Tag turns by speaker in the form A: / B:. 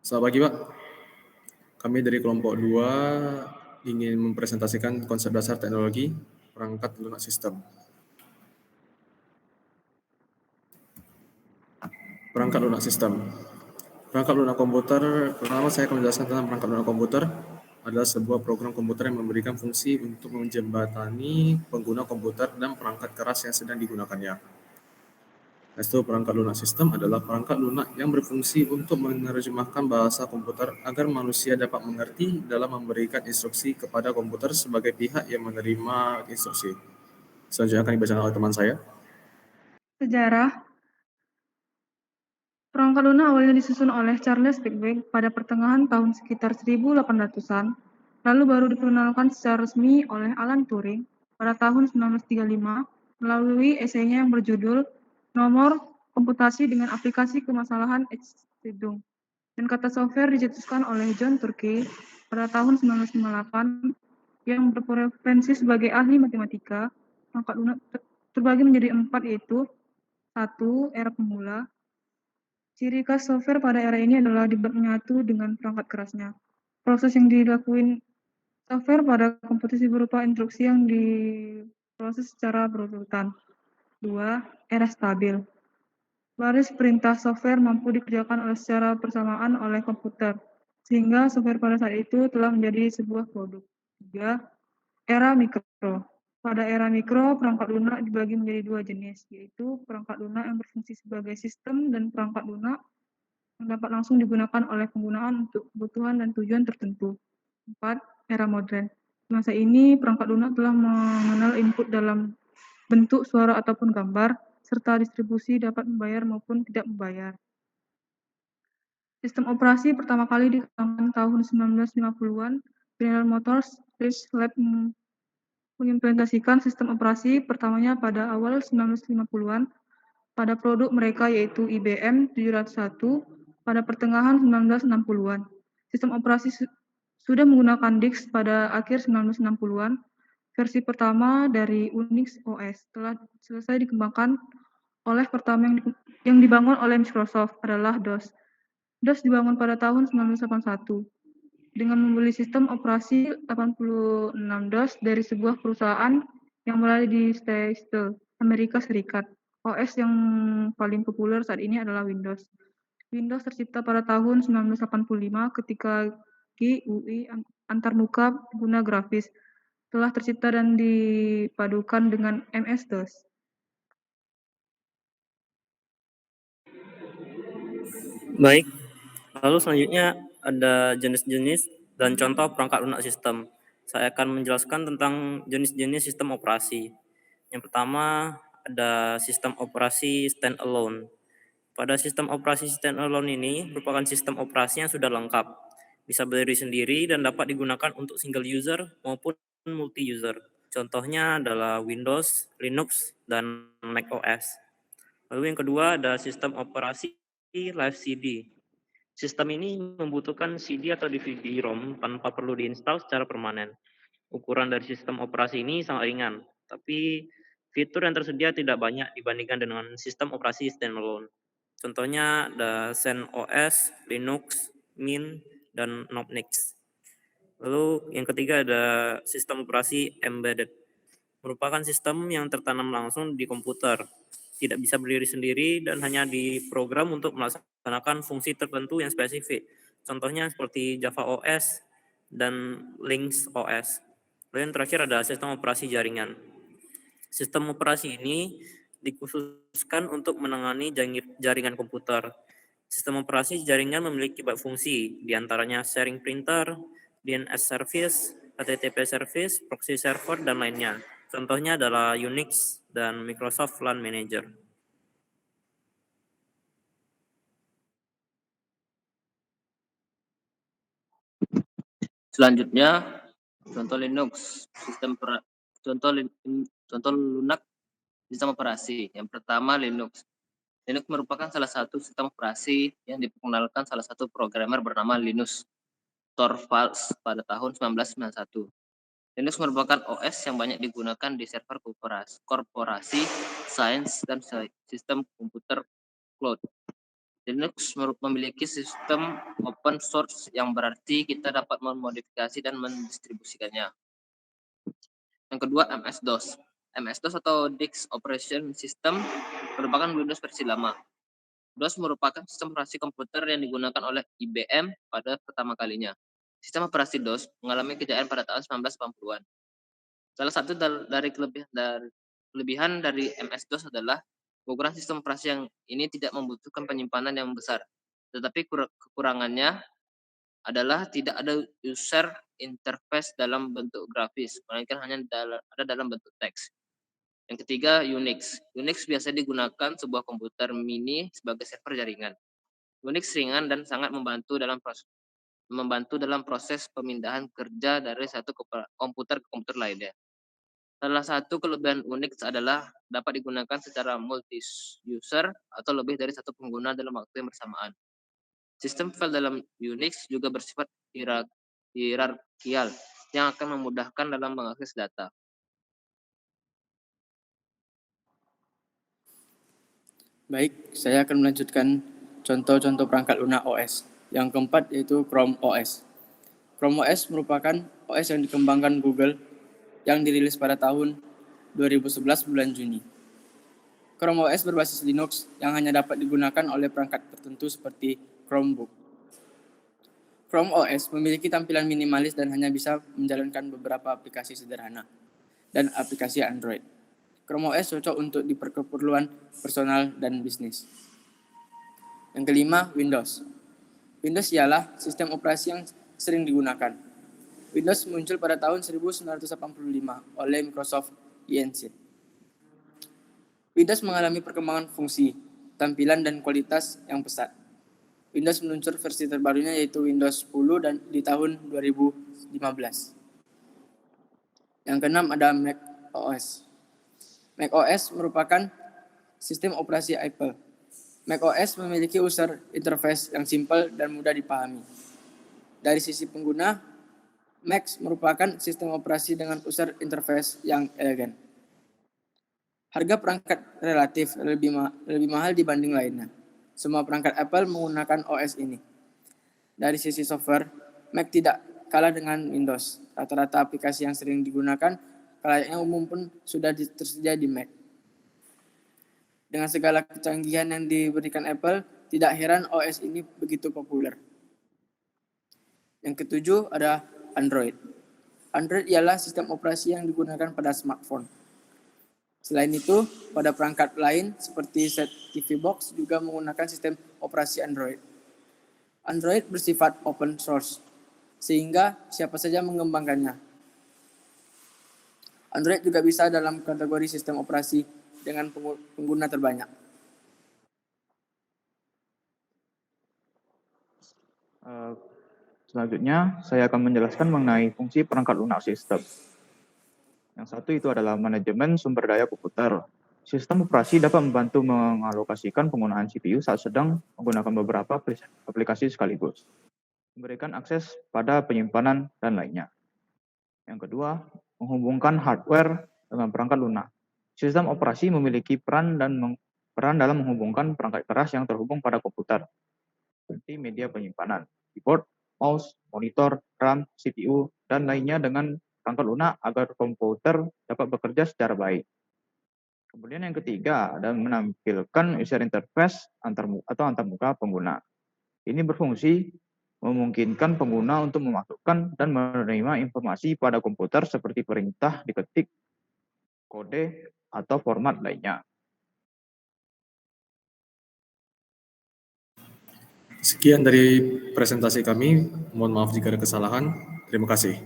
A: Selamat pagi, Pak. Kami dari kelompok 2 ingin mempresentasikan konsep dasar teknologi perangkat lunak sistem. Perangkat lunak sistem. Perangkat lunak komputer, pertama saya akan menjelaskan tentang perangkat lunak komputer adalah sebuah program komputer yang memberikan fungsi untuk menjembatani pengguna komputer dan perangkat keras yang sedang digunakannya. Itu perangkat lunak sistem adalah perangkat lunak yang berfungsi untuk menerjemahkan bahasa komputer agar manusia dapat mengerti dalam memberikan instruksi kepada komputer sebagai pihak yang menerima instruksi. Selanjutnya akan dibacakan oleh teman saya.
B: Sejarah. Perangkat lunak awalnya disusun oleh Charles Babbage pada pertengahan tahun sekitar 1800-an, lalu baru diperkenalkan secara resmi oleh Alan Turing pada tahun 1935 melalui esainya yang berjudul Nomor Komputasi dengan Aplikasi Kemasalahan Echterdung. Dan kata software dicetuskan oleh John Turkey pada tahun 1958 yang berprofesi sebagai ahli matematika. Perangkat lunak terbagi menjadi 4, yaitu 1. Era pemula. Ciri khas software pada era ini adalah menyatu dengan perangkat kerasnya. Proses yang dilakuin software pada komputasi berupa instruksi yang diproses secara berurutan. 2. Era stabil. Baris perintah software mampu dikerjakan secara bersamaan oleh komputer, sehingga software pada saat itu telah menjadi sebuah produk. 3. Era mikro. Pada era mikro, perangkat lunak dibagi menjadi 2 jenis, yaitu perangkat lunak yang berfungsi sebagai sistem dan perangkat lunak yang dapat langsung digunakan oleh penggunaan untuk kebutuhan dan tujuan tertentu. 4. Era modern. Di masa ini, perangkat lunak telah mengenal input dalam bentuk suara ataupun gambar, serta distribusi dapat membayar maupun tidak membayar. Sistem operasi pertama kali dikembangkan tahun 1950-an. General Motors Research Lab mengimplementasikan sistem operasi pertamanya pada awal 1950-an pada produk mereka, yaitu IBM 701 pada pertengahan 1960-an. Sistem operasi sudah menggunakan DISC pada akhir 1960-an. Versi pertama dari Unix OS telah selesai dikembangkan oleh pertama yang dibangun oleh Microsoft adalah DOS. DOS dibangun pada tahun 1981 dengan membeli sistem operasi 86 DOS dari sebuah perusahaan yang berada di Seattle, Amerika Serikat. OS yang paling populer saat ini adalah Windows. Windows tercipta pada tahun 1985 ketika GUI antarmuka pengguna grafis telah tercipta dan dipadukan dengan MS-DOS.
C: Baik, lalu selanjutnya ada jenis-jenis dan contoh perangkat lunak sistem. Saya akan menjelaskan tentang jenis-jenis sistem operasi. Yang pertama ada sistem operasi standalone. Pada sistem operasi standalone ini merupakan sistem operasi yang sudah lengkap, bisa berdiri sendiri dan dapat digunakan untuk single user maupun multi-user. Contohnya adalah Windows, Linux, dan Mac OS. Lalu yang kedua ada sistem operasi Live CD. Sistem ini membutuhkan CD atau DVD-ROM tanpa perlu diinstal secara permanen. Ukuran dari sistem operasi ini sangat ringan, tapi fitur yang tersedia tidak banyak dibandingkan dengan sistem operasi standalone. Contohnya ada ZenOS, Linux, Mint, dan Nopnix. Lalu yang ketiga ada sistem operasi embedded. Merupakan sistem yang tertanam langsung di komputer. Tidak bisa berdiri sendiri dan hanya diprogram untuk melaksanakan fungsi tertentu yang spesifik. Contohnya seperti Java OS dan Lynx OS. Lalu yang terakhir ada sistem operasi jaringan. Sistem operasi ini dikhususkan untuk menangani jaringan komputer. Sistem operasi jaringan memiliki banyak fungsi, diantaranya sharing printer, DNS service, HTTP service, proxy server, dan lainnya. Contohnya adalah Unix dan Microsoft LAN Manager.
D: Selanjutnya, contoh Linux, contoh lunak sistem operasi. Yang pertama Linux. Linux merupakan salah satu sistem operasi yang diperkenalkan salah satu programmer bernama Linus Torvalds pada tahun 1991. Linux merupakan OS yang banyak digunakan di server korporasi, sains, dan sistem komputer cloud. Linux memiliki sistem open source yang berarti kita dapat memodifikasi dan mendistribusikannya. Yang kedua, MS-DOS. MS-DOS atau Disk Operation System merupakan Windows versi lama. DOS merupakan sistem operasi komputer yang digunakan oleh IBM pada pertama kalinya. Sistem operasi DOS mengalami kejayaan pada tahun 1980-an. Salah satu dari kelebihan dari MS-DOS adalah ukuran sistem operasi yang ini tidak membutuhkan penyimpanan yang besar. Tetapi kekurangannya adalah tidak ada user interface dalam bentuk grafis, melainkan hanya ada dalam bentuk teks. Yang ketiga, Unix. Unix biasa digunakan sebuah komputer mini sebagai server jaringan. Unix ringan dan sangat membantu dalam proses pemindahan kerja dari satu komputer ke komputer lainnya. Salah satu kelebihan Unix adalah dapat digunakan secara multi-user atau lebih dari satu pengguna dalam waktu yang bersamaan. Sistem file dalam Unix juga bersifat hierarkial yang akan memudahkan dalam mengakses data.
E: Baik, saya akan melanjutkan contoh-contoh perangkat lunak OS. Yang keempat yaitu Chrome OS. Chrome OS merupakan OS yang dikembangkan Google yang dirilis pada tahun 2011 bulan Juni. Chrome OS berbasis Linux yang hanya dapat digunakan oleh perangkat tertentu seperti Chromebook. Chrome OS memiliki tampilan minimalis dan hanya bisa menjalankan beberapa aplikasi sederhana dan aplikasi Android. Chrome OS cocok untuk keperluan personal dan bisnis. Yang kelima, Windows. Windows ialah sistem operasi yang sering digunakan. Windows muncul pada tahun 1985 oleh Microsoft Inc. Windows mengalami perkembangan fungsi, tampilan, dan kualitas yang pesat. Windows meluncur versi terbarunya yaitu Windows 10 dan di tahun 2015. Yang keenam ada Mac OS. Mac OS merupakan sistem operasi Apple. Mac OS memiliki user interface yang simpel dan mudah dipahami. Dari sisi pengguna, Mac merupakan sistem operasi dengan user interface yang elegan. Harga perangkat relatif lebih mahal dibanding lainnya. Semua perangkat Apple menggunakan OS ini. Dari sisi software, Mac tidak kalah dengan Windows. Rata-rata aplikasi yang sering digunakan layaknya umum pun sudah tersedia di Mac. Dengan segala kecanggihan yang diberikan Apple, tidak heran OS ini begitu populer. Yang ketujuh ada Android. Android ialah sistem operasi yang digunakan pada smartphone. Selain itu, pada perangkat lain seperti set TV box juga menggunakan sistem operasi Android. Android bersifat open source, sehingga siapa saja mengembangkannya. Android juga bisa dalam kategori sistem operasi dengan pengguna terbanyak.
F: Selanjutnya, saya akan menjelaskan mengenai fungsi perangkat lunak sistem. Yang satu itu adalah manajemen sumber daya komputer. Sistem operasi dapat membantu mengalokasikan penggunaan CPU saat sedang menggunakan beberapa aplikasi sekaligus, memberikan akses pada penyimpanan dan lainnya. Yang kedua, menghubungkan hardware dengan perangkat lunak. Sistem operasi memiliki peran dalam menghubungkan perangkat keras yang terhubung pada komputer, seperti media penyimpanan, keyboard, mouse, monitor, RAM, CPU, dan lainnya dengan perangkat lunak agar komputer dapat bekerja secara baik. Kemudian yang ketiga ada menampilkan user interface antarmuka pengguna. Ini berfungsi memungkinkan pengguna untuk memasukkan dan menerima informasi pada komputer seperti perintah diketik, kode, atau format lainnya.
A: Sekian dari presentasi kami. Mohon maaf jika ada kesalahan. Terima kasih.